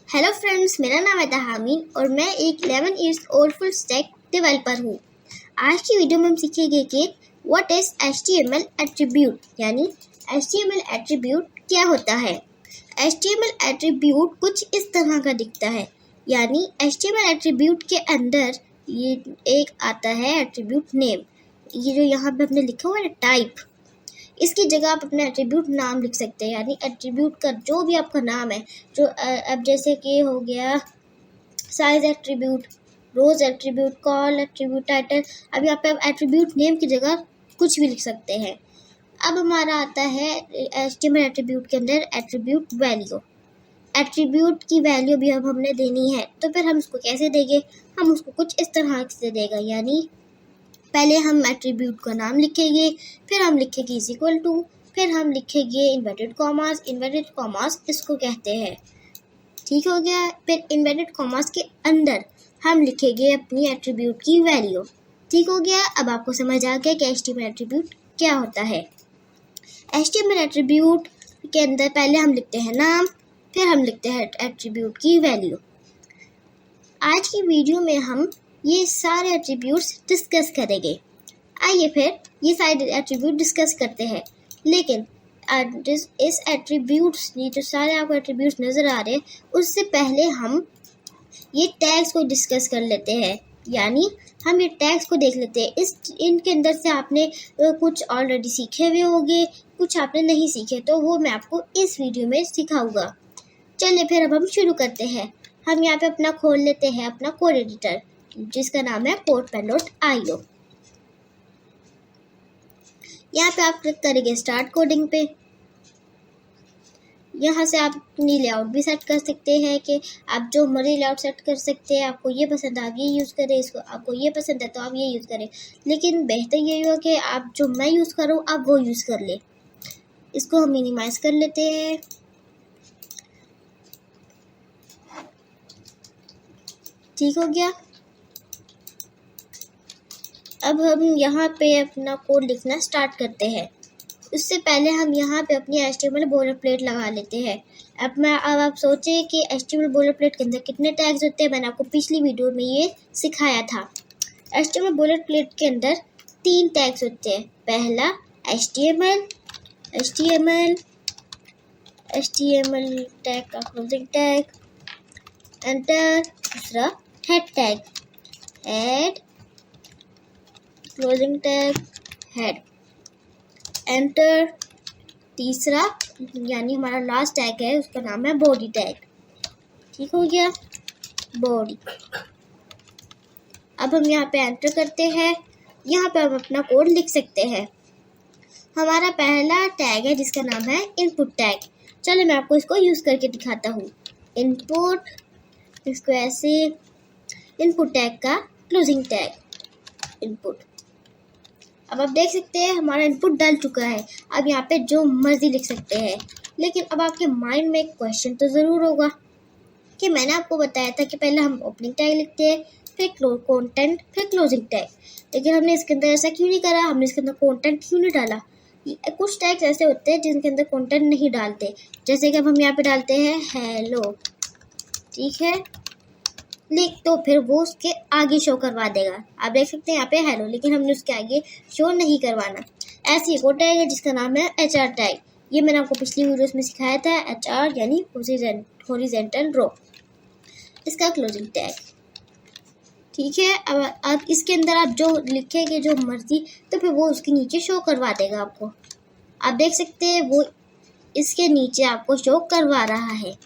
Hello friends, मेरा नाम है तहामीन और मैं एक 11 years old full stack developer हूँ। आज की वीडियो में हम सीखेंगे कि व्हाट इज HTML एट्रीब्यूट, यानी HTML एट्रीब्यूट क्या होता है। HTML एट्रीब्यूट कुछ इस तरह का दिखता है, यानी HTML एट्रीब्यूट के अंदर ये एक आता है एट्रीब्यूट नेम। ये जो यहाँ पे हमने लिखा हुआ है टाइप, इसकी जगह आप अपना एट्रीब्यूट नाम लिख सकते हैं, यानी एट्रीब्यूट का जो भी आपका नाम है, जो अब जैसे कि हो गया साइज एट्रीब्यूट, रोज एट्रीब्यूट, कॉल एट्रीब्यूट, टाइटल। अब यहाँ पे आप एट्रीब्यूट नेम की जगह कुछ भी लिख सकते हैं। अब हमारा आता है HTML एट्रीब्यूट के अंदर एट्रीब्यूट वैल्यू। एट्रीब्यूट की वैल्यू भी अब हमने देनी है, तो फिर हम उसको कैसे देंगे? हम उसको कुछ इस तरह से देगा, यानी पहले हम एट्रीब्यूट का नाम लिखेंगे, फिर हम लिखेंगे इज इक्वल टू, फिर हम लिखेंगे इन्वर्टेड कॉमास इसको कहते हैं। ठीक हो गया। फिर इन्वर्टेड कॉमास के अंदर हम लिखेंगे अपनी एट्रीब्यूट की वैल्यू। ठीक हो गया। अब आपको समझ आ गया कि HTML एट्रीब्यूट क्या होता है। HTML एट्रीब्यूट के अंदर पहले हम लिखते हैं नाम, फिर हम लिखते हैं एट्रीब्यूट की वैल्यू। आज की वीडियो में हम ये सारे एट्रीब्यूट्स डिस्कस करेंगे। आइए फिर ये सारे एट्रीब्यूट डिस्कस करते हैं। लेकिन इस एट्रीब्यूट्स, ये जो सारे आपको एट्रीब्यूट्स नज़र आ रहे हैं, उससे पहले हम ये टैग्स को डिस्कस कर लेते हैं, यानी हम ये टैग्स को देख लेते हैं। इनके अंदर से आपने कुछ ऑलरेडी सीखे हुए होंगे, कुछ आपने नहीं सीखे, तो वो मैं आपको इस वीडियो में सिखाऊंगा। चलिए फिर अब हम शुरू करते हैं। हम यहाँ पे अपना खोल लेते हैं अपना कोड एडिटर, जिसका नाम है CodePen.io। यहाँ पे आप क्लिक करेंगे स्टार्ट कोडिंग पे। यहाँ से आप अपनी लेआउट भी सेट कर सकते हैं कि आप जो मर्जी लेआउट सेट कर सकते हैं। आपको ये पसंद आ गया यूज़ करें, इसको आपको ये पसंद है तो आप ये यूज़ करें, लेकिन बेहतर ये होगा कि आप जो मैं यूज़ करूँ आप वो यूज़ कर ले। इसको हम मिनिमाइज कर लेते हैं। ठीक हो गया। अब हम यहाँ पे अपना कोड लिखना स्टार्ट करते हैं। उससे पहले हम यहाँ पे अपनी HTML बोलर प्लेट लगा लेते हैं। अब आप सोचें कि HTML बोलर प्लेट के अंदर कितने टैग्स होते हैं। मैंने आपको पिछली वीडियो में ये सिखाया था। HTML बोलर प्लेट के अंदर 3 टैग्स होते हैं। पहला HTML टैग का क्लोजिंग टैग, एंटर। दूसरा head tag, head closing tag, head, enter. तीसरा यानी हमारा लास्ट टैग है, उसका नाम है बॉडी टैग। ठीक हो गया, बॉडी। अब हम यहाँ पे एंटर करते हैं। यहाँ पे हम अपना कोड लिख सकते हैं। हमारा पहला टैग है जिसका नाम है इनपुट टैग। चलो मैं आपको इसको यूज़ करके दिखाता हूँ। इनपुट, इसको ऐसे, इनपुट टैग का क्लोजिंग टैग, इनपुट। अब आप देख सकते हैं हमारा इनपुट डल चुका है। अब यहाँ पे जो मर्जी लिख सकते हैं, लेकिन अब आपके माइंड में एक क्वेश्चन तो ज़रूर होगा कि मैंने आपको बताया था कि पहले हम ओपनिंग टैग लिखते हैं, फिर कंटेंट, फिर क्लोजिंग टैग, लेकिन हमने इसके अंदर ऐसा क्यों नहीं करा? हमने इसके अंदर कंटेंट क्यों नहीं डाला? कुछ टैग्स ऐसे होते हैं जिनके अंदर कंटेंट नहीं डालते, जैसे कि अब हम यहाँ पे डालते हैं हेलो। ठीक है, तो फिर वो उसके आगे शो करवा देगा। आप देख सकते हैं यहाँ पे हेलो, लेकिन हमने उसके आगे शो नहीं करवाना। ऐसे एक और टैग है जिसका नाम है HR टैग। ये मैंने आपको पिछली वीडियोस में सिखाया था। HR यानी हॉरिजॉन्टल रो, इसका क्लोजिंग टैग। ठीक है। अब इसके अंदर आप जो लिखेंगे जो मर्जी, तो फिर वो उसके नीचे शो करवा देगा आपको। आप देख सकते हैं वो इसके नीचे आपको शो करवा रहा है।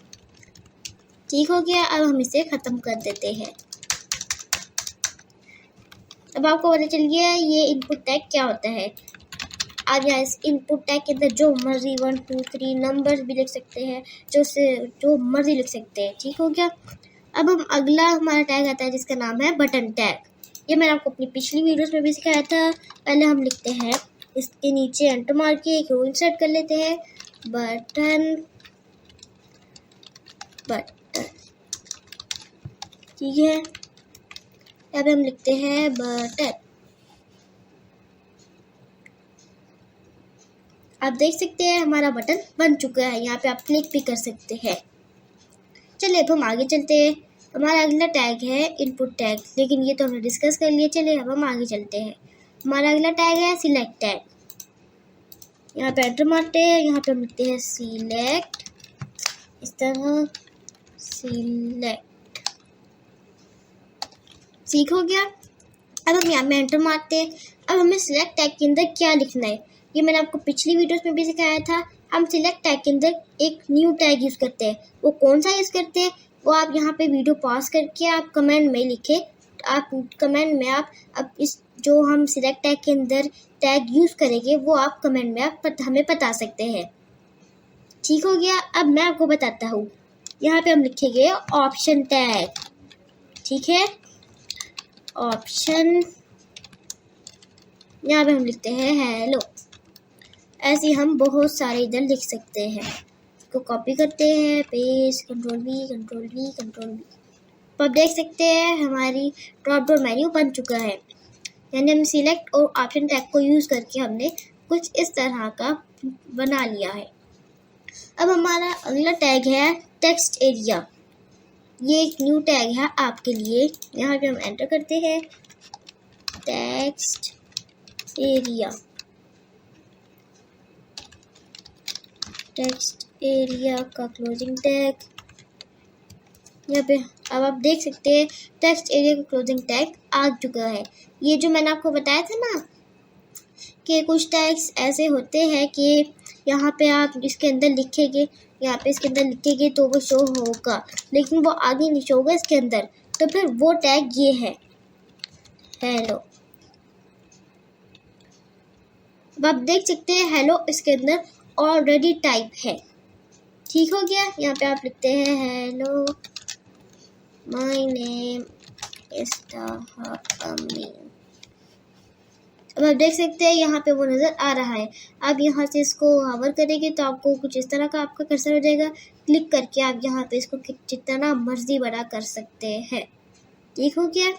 ठीक हो गया। अब हम इसे ख़त्म कर देते हैं। अब आपको पता चल गया ये इनपुट टैग क्या होता है। आप यहाँ इस इनपुट टैग के अंदर जो मर्जी 1 2 3 नंबर्स भी लिख सकते हैं, जो मर्जी लिख सकते हैं। ठीक हो गया। अब हम अगला हमारा टैग आता है जिसका नाम है बटन टैग। ये मैंने आपको अपनी पिछली वीडियोस में भी सिखाया था। पहले हम लिखते हैं इसके नीचे एंटर मार के एक रो इंसर्ट कर लेते हैं, बटन। ठीक है। अब हम लिखते हैं बटन। आप देख सकते हैं हमारा बटन बन चुका है। यहाँ पे आप क्लिक भी कर सकते हैं। चलिए अब हम आगे चलते हैं। हमारा अगला टैग है इनपुट टैग, लेकिन ये तो हमने डिस्कस कर लिया। चलिए अब हम आगे चलते हैं। हमारा अगला टैग है सिलेक्ट टैग। यहाँ पे एंटर मारते हैं, यहाँ पे हम लिखते हैं सिलेक्ट, इस तरह सिलेक्ट। ठीक हो गया। अब हम यहाँ पे एंटर मारते हैं। अब हमें सिलेक्ट टैग के अंदर क्या लिखना है, ये मैंने आपको पिछली वीडियोस में भी सिखाया था। हम सिलेक्ट टैग के अंदर एक न्यू टैग यूज़ करते हैं। वो कौन सा यूज़ करते हैं वो आप यहाँ पे वीडियो पॉज करके आप कमेंट में लिखें। आप कमेंट में आप अब इस जो हम सिलेक्ट टैग के अंदर टैग यूज़ करेंगे वो आप कमेंट में आप हमें बता सकते हैं। ठीक हो गया। अब मैं आपको बताता हूँ। यहाँ पे हम लिखेंगे ऑप्शन टैग। ठीक है, ऑप्शन, यहाँ पे हम लिखते हैं हेलो। ऐसे हम बहुत सारे इधर लिख सकते हैं। इसको कॉपी करते हैं, paste, control we, control we, control we. तो आप देख सकते हैं हमारी ड्रॉप डाउन मेन्यू बन चुका है। यानी हम सिलेक्ट और ऑप्शन टैग को यूज़ करके हमने कुछ इस तरह का बना लिया है। अब हमारा अगला टैग है टेक्स्ट एरिया। ये एक न्यू टैग है आपके लिए। यहाँ पे हम एंटर करते हैं टेक्स्ट एरिया, टेक्स्ट एरिया का क्लोजिंग टैग। यहाँ पे अब आप देख सकते हैं टेक्स्ट एरिया का क्लोजिंग टैग आ चुका है। ये जो मैंने आपको बताया था ना कि कुछ टैग्स ऐसे होते हैं कि यहाँ पे आप इसके अंदर लिखेंगे, यहाँ पे इसके अंदर लिखेंगे तो वो शो होगा, लेकिन वो आगे नहीं शो होगा इसके अंदर। तो फिर वो टैग ये है हेलो। अब आप देख सकते हैं हेलो इसके अंदर ऑलरेडी टाइप है। ठीक हो गया। यहाँ पे आप लिखते हैं हेलो माय नेम इज तहमीन। अब आप देख सकते हैं यहाँ पे वो नज़र आ रहा है। आप यहाँ से इसको हावर करेंगे तो आपको कुछ इस तरह का आपका कर्सर हो जाएगा। क्लिक करके आप यहाँ पे इसको जितना मर्जी बड़ा कर सकते हैं। ठीक हो गया।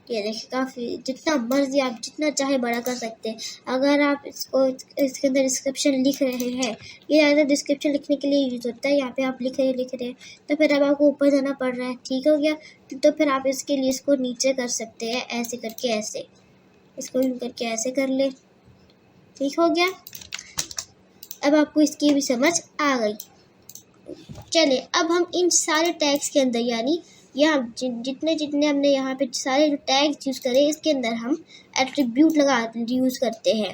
ये देखिए काफ़ी, जितना मर्जी आप जितना चाहे बड़ा कर सकते हैं। अगर आप इसको इसके अंदर डिस्क्रिप्शन लिख रहे हैं, ये ज़्यादा डिस्क्रिप्शन लिखने के लिए यूज़ होता है। यहाँ पे आप लिख रहे हैं तो फिर अब आपको ऊपर जाना पड़ रहा है। ठीक हो गया। तो फिर आप इसके लिए इसको नीचे कर सकते हैं, ऐसे करके, ऐसे इसको यूँ करके ऐसे कर ले। ठीक हो गया। अब आपको इसकी भी समझ आ गई। चलिए अब हम इन सारे टैग्स के अंदर, यानी यहाँ जितने हमने यहाँ पे सारे जो टैग्स यूज़ करे इसके अंदर हम एट्रीब्यूट यूज़ करते हैं।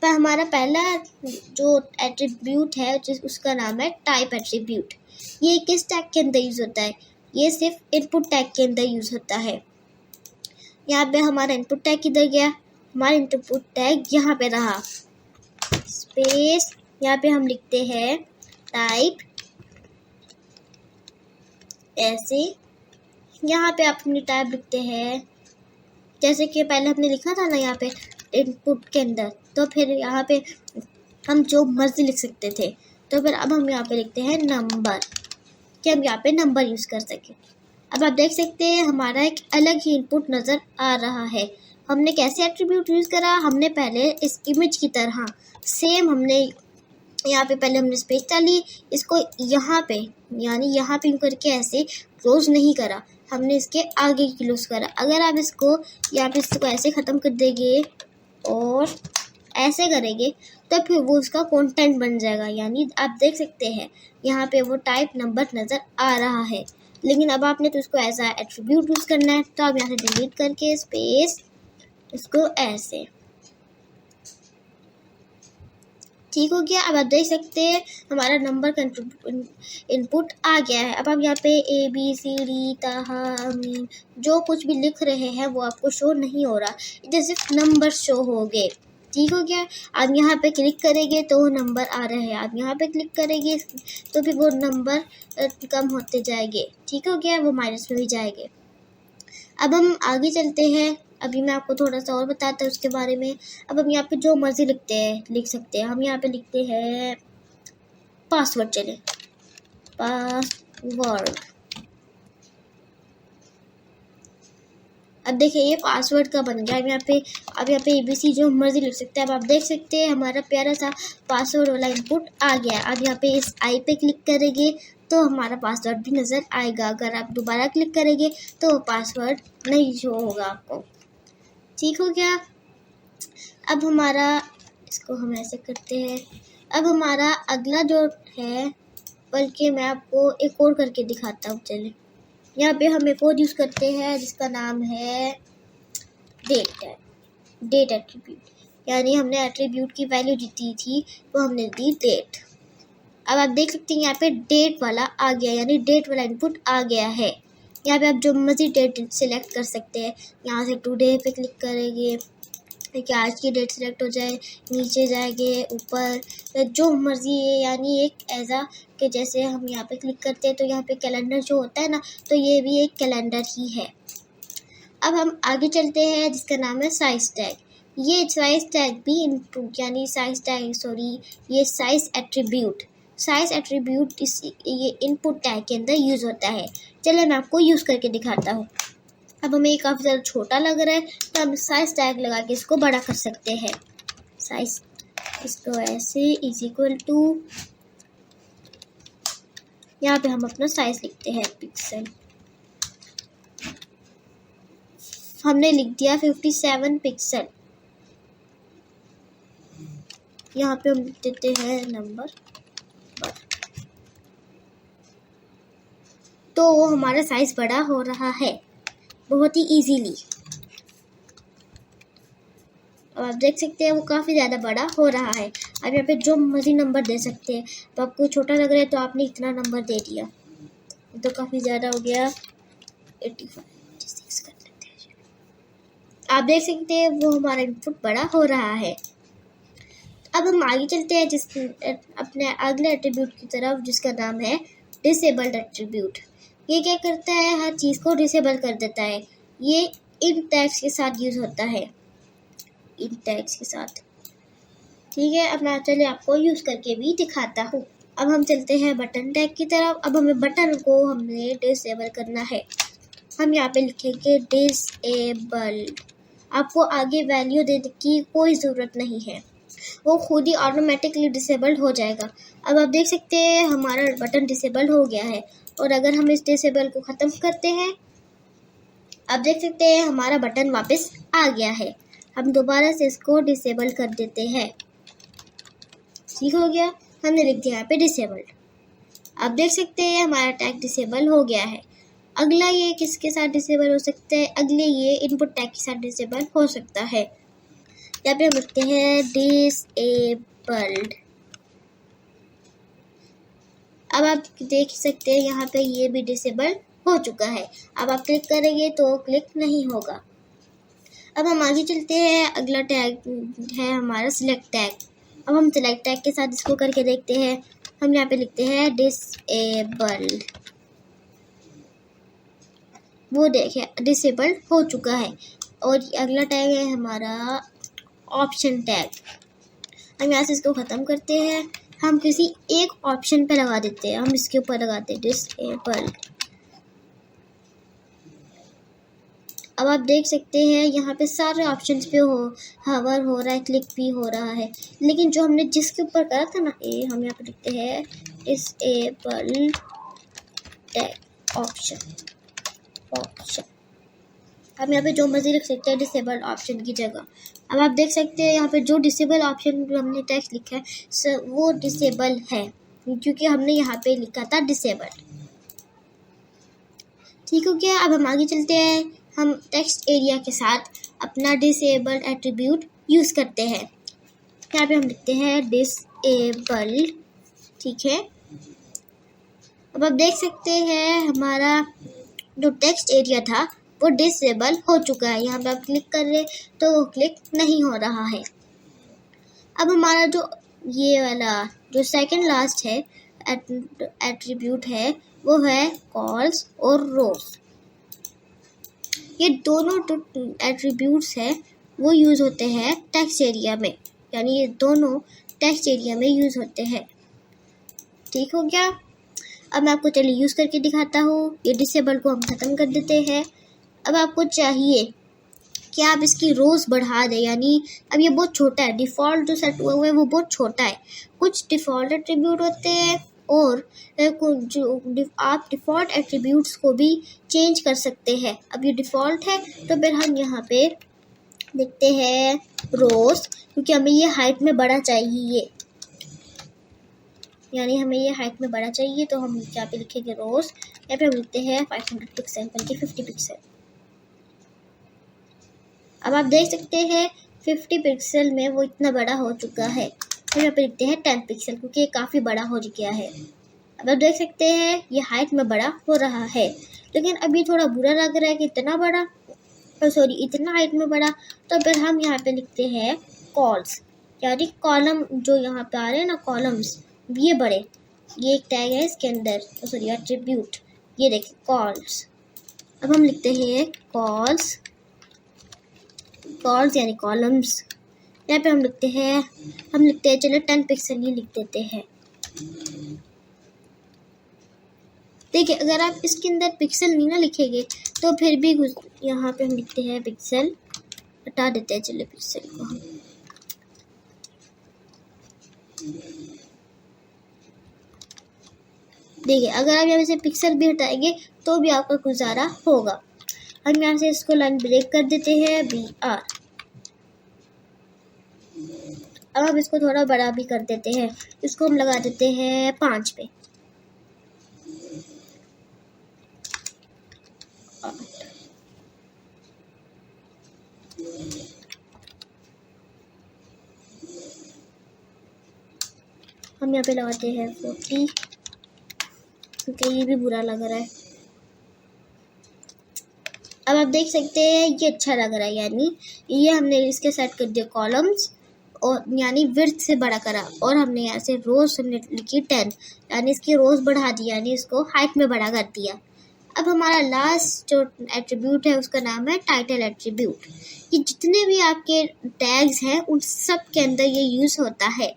पर हमारा पहला जो एट्रीब्यूट है उसका नाम है टाइप एट्रीब्यूट। ये किस टैग के अंदर यूज़ होता है? ये सिर्फ इनपुट टैग के अंदर यूज़ होता है। यहाँ पे हमारा इनपुट टैग किधर गया? हमारा इनपुट टैग यहाँ पे रहा, स्पेस, यहाँ पे हम लिखते हैं टाइप, ऐसे। यहाँ पे आप अपनी टाइप लिखते हैं जैसे कि पहले हमने लिखा था ना यहाँ पे इनपुट के अंदर, तो फिर यहाँ पे हम जो मर्जी लिख सकते थे। तो फिर अब हम यहाँ पे लिखते हैं नंबर, कि हम यहाँ पे नंबर यूज़ कर सकें। अब आप देख सकते हैं हमारा एक अलग ही इनपुट नज़र आ रहा है। हमने कैसे एट्रीब्यूट यूज़ करा? हमने पहले इस इमेज की तरह सेम हमने यहाँ पे पहले हमने स्पेस डाली, इसको यहाँ पे यानी यहाँ पे यूँ करके ऐसे क्लोज नहीं करा, हमने इसके आगे क्लोज करा। अगर आप इसको यहाँ पे इसको ऐसे ख़त्म कर देंगे और ऐसे करेंगे तो फिर वो उसका कंटेंट बन जाएगा। यानी आप देख सकते हैं यहाँ पे वो टाइप नंबर नज़र आ रहा है। लेकिन अब आपने तो उसको ऐसा एट्रीब्यूट यूज़ करना है, तो आप यहाँ से डिलीट करके स्पेस इसको ऐसे। ठीक हो गया। अब आप देख सकते हैं हमारा नंबर का इनपुट आ गया है। अब आप यहाँ पे ABCD तहमीन जो कुछ भी लिख रहे हैं वो आपको शो नहीं हो रहा, इधर सिर्फ नंबर शो हो गए। ठीक हो गया। आप यहाँ पे क्लिक करेंगे तो वो नंबर आ रहे हैं, आप यहाँ पे क्लिक करेंगे तो फिर वो नंबर कम होते जाएंगे। ठीक हो गया, वो माइनस में भी जाएंगे। अब हम आगे चलते हैं। अभी मैं आपको थोड़ा सा और बताता हूँ उसके बारे में। अब हम यहाँ पे जो मर्जी लिख सकते हैं। हम यहाँ पे लिखते हैं पासवर्ड। चले पासवर्ड, अब देखिए ये पासवर्ड का बन गया। अब यहाँ पे ABC जो मर्जी लिख सकते हैं। अब आप देख सकते हैं हमारा प्यारा सा पासवर्ड वाला इनपुट आ गया। अब यहाँ पे इस आई पे क्लिक करेंगे तो हमारा पासवर्ड भी नज़र आएगा। अगर आप दोबारा क्लिक करेंगे तो पासवर्ड नहीं शो होगा आपको। ठीक हो गया। अब हमारा इसको हम ऐसे करते हैं। अब हमारा अगला जो है, बल्कि मैं आपको एक और करके दिखाता हूँ। चलिए यहाँ पे हम एक और यूज़ करते हैं जिसका नाम है डेट एट्रीब्यूट। यानी हमने एट्रीब्यूट की वैल्यू दी थी वो हमने दी डेट। अब आप देख सकते हैं यहाँ पे डेट वाला आ गया, यानी डेट वाला इनपुट आ गया है। यहाँ पे आप जो मर्जी डेट सिलेक्ट कर सकते हैं। यहाँ से टुडे पे क्लिक करेंगे कि आज की डेट सिलेक्ट हो जाए, नीचे जाएंगे ऊपर जो मर्जी है। यानी एक ऐसा कि जैसे हम यहाँ पे क्लिक करते हैं तो यहाँ पे कैलेंडर जो होता है ना, तो ये भी एक कैलेंडर ही है। अब हम आगे चलते हैं जिसका नाम है साइज टैग। ये साइज टैग भी इनपुट, यानी ये साइज एट्रीब्यूट ये इनपुट टैग के अंदर यूज़ होता है। चलिए मैं आपको यूज़ करके दिखाता हूँ। अब हमें काफ़ी ज़्यादा छोटा लग रहा है तो हम साइज टैग लगा के इसको बड़ा कर सकते हैं। साइज इसको ऐसे =, यहाँ पे हम अपना साइज लिखते हैं पिक्सल। हमने लिख दिया 57 पिक्सल। यहाँ पे हम लिख देते हैं नंबर। तो हमारा साइज बड़ा हो रहा है बहुत ही इजीली। और आप देख सकते हैं वो काफ़ी ज़्यादा बड़ा हो रहा है। अब यहाँ पे जो मर्जी नंबर दे सकते हैं। तो आपको छोटा लग रहा है तो आपने इतना नंबर दे दिया, तो काफ़ी ज़्यादा हो गया। 85 कर लेते हैं। आप देख सकते हैं वो हमारा इनपुट बड़ा हो रहा है। अब हम आगे चलते हैं अपने अगले एट्रीब्यूट की तरफ जिसका नाम है डिसेबल्ड एट्रीब्यूट। ये क्या करता है, हर चीज़ को डिसेबल कर देता है। ये इन टैग्स के साथ यूज़ होता है, इन टैग्स के साथ। ठीक है, अब मैं चलिए आपको यूज़ करके भी दिखाता हूँ। अब हम चलते हैं बटन टैग की तरफ। अब हमें बटन को हमने डिसेबल करना है। हम यहाँ पे लिखेंगे डिसेबल्ड। आपको आगे वैल्यू देने की कोई ज़रूरत नहीं है, वो खुद ही ऑटोमेटिकली डिसेबल्ड हो जाएगा। अब आप देख सकते हैं हमारा बटन डिसेबल हो गया है। और अगर हम इस डिसेबल को ख़त्म करते हैं, आप देख सकते हैं हमारा बटन वापस आ गया है। हम दोबारा से इसको डिसेबल कर देते हैं। ठीक हो गया, हमने लिख दिया यहाँ पे डिसेबल्ड। आप देख सकते हैं हमारा टैग डिसेबल हो गया है। अगला ये किसके साथ डिसेबल हो सकता है, अगले ये इनपुट टैग के साथ डिसेबल हो सकता है। यहाँ पे हम लिखते हैं डिसेबल्ड। अब आप देख सकते हैं यहाँ पे ये भी डिसेबल हो चुका है। अब आप क्लिक करेंगे तो क्लिक नहीं होगा। अब हम आगे चलते हैं। अगला टैग है हमारा सिलेक्ट टैग। अब हम सिलेक्ट टैग के साथ इसको करके देखते हैं। हम यहाँ पे लिखते हैं डिसेबल्ड। वो देखिए डिसेबल्ड हो चुका है। और अगला टैग है हमारा ऑप्शन टैग। हम यहाँ से इसको ख़त्म करते हैं। हम किसी एक ऑप्शन पे लगा देते हैं। हम इसके ऊपर लगाते हैं डिसेबल्ड। अब आप देख सकते हैं यहाँ पे सारे ऑप्शंस पे हवर हो रहा है, क्लिक भी हो रहा है। लेकिन जो हमने जिसके ऊपर करा था ना, हम यहाँ पे लिखते हैं डिसेबल्ड टैग ऑप्शन। हम यहाँ पे जो मर्जी लिख सकते हैं डिसेबल ऑप्शन की जगह। अब आप देख सकते हैं यहाँ पे जो डिसेबल ऑप्शन हमने टेक्स्ट लिखा है वो डिसेबल है, क्योंकि हमने यहाँ पे लिखा था डिसेबल। ठीक हो गया। अब हम आगे चलते हैं। हम टेक्स्ट एरिया के साथ अपना डिसेबल एट्रीब्यूट यूज़ करते हैं। यहाँ पे हम लिखते हैं डिसेबल। ठीक है, अब आप देख सकते हैं हमारा जो टेक्स्ट एरिया था वो डिसेबल हो चुका है। यहाँ पे आप क्लिक कर रहे तो वो क्लिक नहीं हो रहा है। अब हमारा जो ये वाला जो सेकंड लास्ट है एट्रीब्यूट है वो है कॉल्स और रोज। ये दोनों जो एट्रीब्यूट्स हैं वो यूज़ होते हैं टेक्स्ट एरिया में, यानी ये दोनों टेक्स्ट एरिया में यूज़ होते हैं। ठीक हो गया। अब मैं आपको चलिए यूज़ करके दिखाता हूँ। ये डिसेबल को हम ख़त्म कर देते हैं। अब आपको चाहिए कि आप इसकी रोज़ बढ़ा दें, यानी अब ये बहुत छोटा है, डिफ़ॉल्ट जो सेट हुआ है वो बहुत छोटा है। कुछ डिफ़ॉल्ट एट्रीब्यूट होते हैं और जो आप डिफ़ॉल्ट एट्रीब्यूट्स को भी चेंज कर सकते हैं। अब ये डिफ़ॉल्ट है तो फिर हम यहाँ पे लिखते हैं रोज़, क्योंकि हमें ये हाइट में बड़ा चाहिए, यानी हमें ये हाइट में बड़ा चाहिए, तो हम यहाँ पे लिखेंगे रोज़। यहाँ पे हम लिखते हैं 500 पिक्सल बल्कि 50 पिक्सल। अब आप देख सकते हैं 50 पिक्सल में वो इतना बड़ा हो चुका है। फिर यहाँ पे लिखते हैं 10 पिक्सल, क्योंकि ये काफ़ी बड़ा हो गया है। अब आप देख सकते हैं ये हाइट में बड़ा हो रहा है, लेकिन अभी थोड़ा बुरा लग रहा है कि इतना बड़ा, इतना हाइट में बड़ा। तो फिर हम यहाँ पे लिखते हैं कॉल्स, यानी कॉलम जो यहाँ पे आ रहे हैं ना कॉलम्स, ये बड़े। ये एक टैग है इसके अंदर, एट्रीब्यूट, ये देखिए कॉल्स। अब हम लिखते हैं कॉल्स यानी कॉलम्स। यहाँ पे हम लिखते हैं चलो 10 पिक्सल ही लिख देते हैं। देखिए अगर आप इसके अंदर पिक्सल नहीं ना लिखेंगे तो फिर भी यहाँ पे हम लिखते हैं पिक्सल, हटा देते हैं चलो पिक्सल को हम। देखिए अगर आप यहाँ से पिक्सल भी हटाएंगे तो भी आपका गुजारा होगा। हम यहाँ से इसको लाइन ब्रेक कर देते हैं BR। अब हम इसको थोड़ा बड़ा भी कर देते हैं, इसको हम लगा देते हैं 5 पे। हम यहाँ पे लगाते हैं 40, क्योंकि ये भी बुरा लग रहा है। अब आप देख सकते हैं ये अच्छा लग रहा है, यानी ये हमने इसके सेट कर दिया कॉलम्स और यानी विड्थ से बड़ा करा, और हमने यहाँ से रोज़ हमने लिखी 10, यानी इसकी रोज़ बढ़ा दी, यानी इसको हाइट में बड़ा कर दिया। अब हमारा लास्ट जो एट्रीब्यूट है उसका नाम है टाइटल एट्रीब्यूट। ये जितने भी आपके टैग्स हैं उन सब के अंदर ये यूज़ होता है।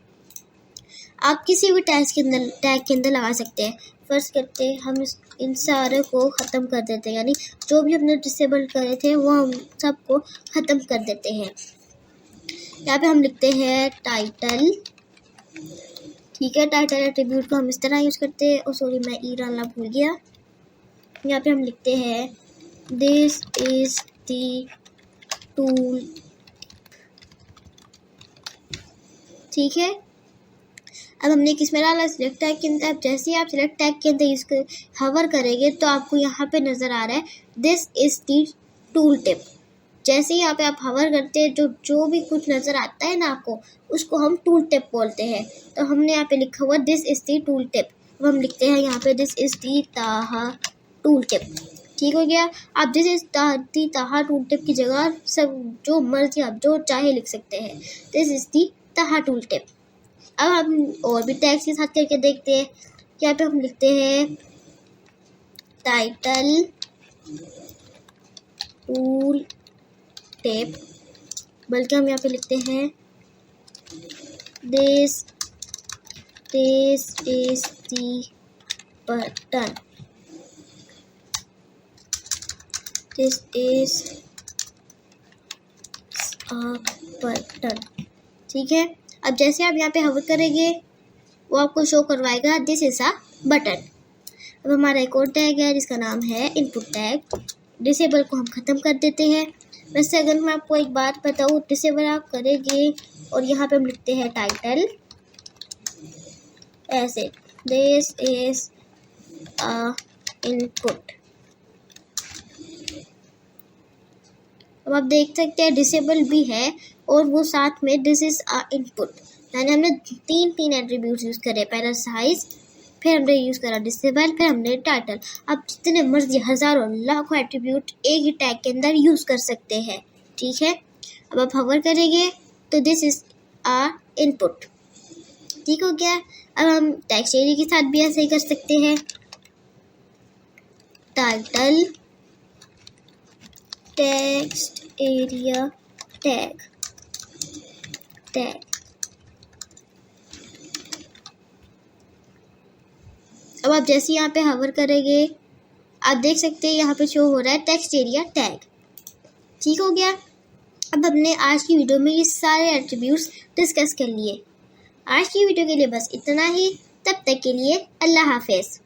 आप किसी भी टैग के अंदर लगा सकते हैं। फर्स्ट करते हैं हम इन सारे को ख़त्म कर देते हैं, यानी जो भी हमने डिसेबल करे थे वो हम सबको ख़त्म कर देते हैं। यहाँ पे हम लिखते हैं टाइटल, ठीक है। टाइटल एट्रीब्यूट को हम इस तरह यूज़ करते हैं। सॉरी मैं ई डालना भूल गया। यहाँ पे हम लिखते हैं दिस इज़ द टूल, ठीक है। अब हमने किस में डाला, सिलेक्ट टैग के अंदर। जैसे ही आप सिलेक्ट टैग के अंदर इसको हवर करेंगे तो आपको यहाँ पे नज़र आ रहा है this is the tool tip. जैसे ही यहाँ पे आप हवर करते हैं जो भी कुछ नज़र आता है ना आपको, उसको हम टूल टिप बोलते हैं। तो हमने यहाँ पे लिखा हुआ this is the tool tip. अब हम लिखते हैं यहाँ पे दिस इज़ द ताहा टूल टिप, ठीक हो गया। आप दिस इज़ द ताहा टूल टिप की जगह सब जो मर्जी आप जो चाहे लिख सकते हैं, दिस इज़ द ताहा टूल टिप। अब हम और भी टैग्स के साथ करके देखते हैं। यहाँ पे हम लिखते हैं टाइटल टूल टिप, बल्कि हम यहाँ पे लिखते हैं this is the button, this is a button, ठीक है। अब जैसे आप यहाँ पे हवर करेंगे वो आपको शो करवाएगा दिस इज अ बटन। अब हमारा एक और टैग है जिसका नाम है इनपुट टैग। डिसेबल को हम ख़त्म कर देते हैं। वैसे अगर मैं आपको एक बात बताऊँ, डिसेबल आप करेंगे और यहाँ पे हम लिखते हैं टाइटल ऐसे, दिस इज अ इनपुट। अब आप देख सकते हैं डिसेबल भी है और वो साथ में दिस इज अ इनपुट, यानी हमने तीन एट्रीब्यूट्स यूज़ करे। पहला साइज, फिर हमने यूज़ करा डिसेबल, फिर हमने टाइटल। आप जितने मर्जी हज़ारों लाखों एट्रीब्यूट एक ही टैग के अंदर यूज़ कर सकते हैं, ठीक है। अब आप हवर करेंगे तो दिस इज अ इनपुट, ठीक हो गया। अब हम टेक्स्ट एरिया के साथ भी ऐसे ही कर सकते हैं, टाइटल टेक्स्ट एरिया टैग। अब आप जैसे यहाँ पे हवर करेंगे आप देख सकते हैं यहाँ पे शो हो रहा है टेक्स्ट एरिया टैग। ठीक हो गया। अब हमने आज की वीडियो में ये सारे एट्रीब्यूट्स डिस्कस कर लिए। आज की वीडियो के लिए बस इतना ही। तब तक के लिए अल्लाह हाफिज़।